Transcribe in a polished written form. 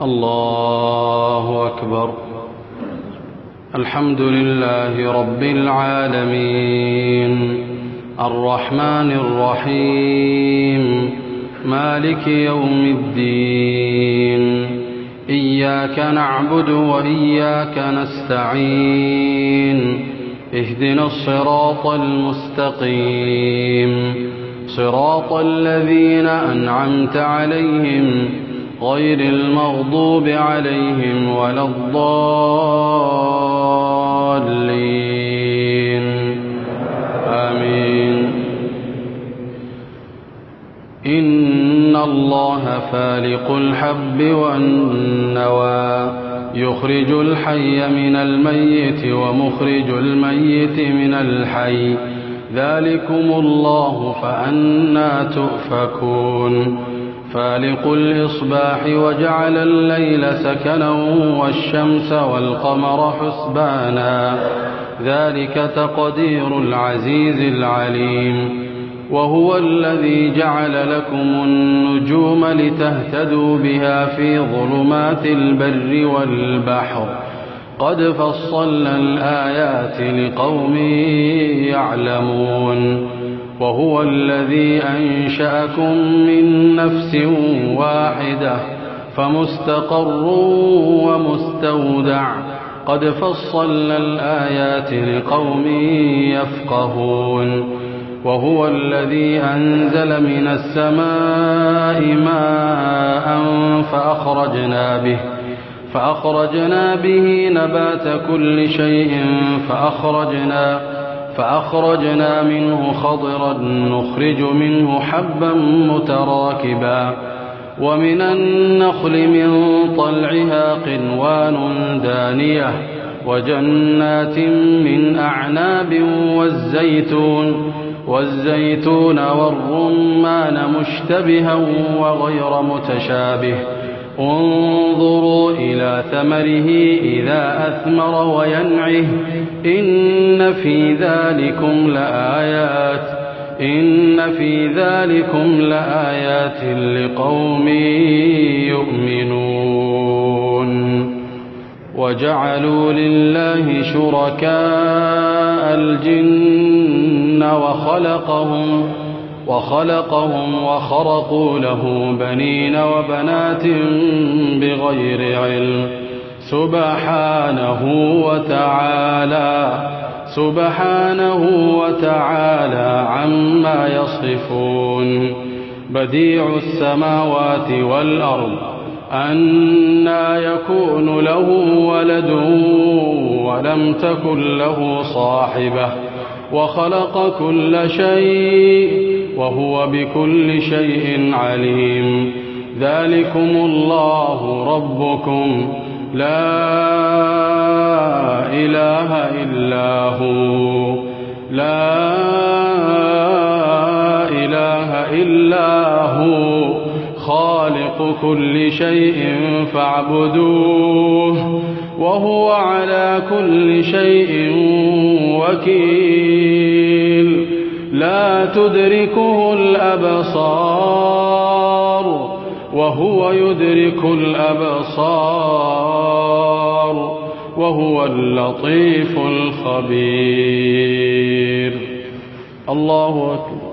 الله أكبر. الحمد لله رب العالمين الرحمن الرحيم مالك يوم الدين. إياك نعبد وإياك نستعين. اهدنا الصراط المستقيم صراط الذين أنعمت عليهم غير المغضوب عليهم ولا الضالين آمين. إن الله فالق الحب والنوى يخرج الحي من الميت ومخرج الميت من الحي ذلكم الله فأنى تؤفكون. فالق الإصباح وجعل الليل سكنا والشمس والقمر حسبانا ذلك تقدير العزيز العليم. وهو الذي جعل لكم النجوم لتهتدوا بها في ظلمات البر والبحر قد فصلنا الآيات لقوم يعلمون. وهو الذي أنشأكم من نفس واحدة فمستقر ومستودع قد فصلنا الآيات لقوم يفقهون. وهو الذي أنزل من السماء ماء فأخرجنا به نبات كل شيء فأخرجنا منه خضرا نخرج منه حبا متراكبا ومن النخل من طلعها قنوان دانية وجنات من أعناب والزيتون والرمان مشتبها وغير متشابه انظروا إلى ثمره إذا أثمر وينعه إن في ذلكم لآيات لقوم يؤمنون. وجعلوا لله شركاء الجن وخلقهم وخرقوا له بنين وبنات بغير علم سبحانه وتعالى عما يصفون. بديع السماوات والأرض أنى يكون له ولد ولم تكن له صاحبة وخلق كل شيء وهو بكل شيء عليم. ذلكم الله ربكم لا إله إلا هو خالق كل شيء فاعبدوه وهو على كل شيء وكيل. لا تدركه الأبصار وهو يدرك الأبصار وهو اللطيف الخبير. الله أكبر.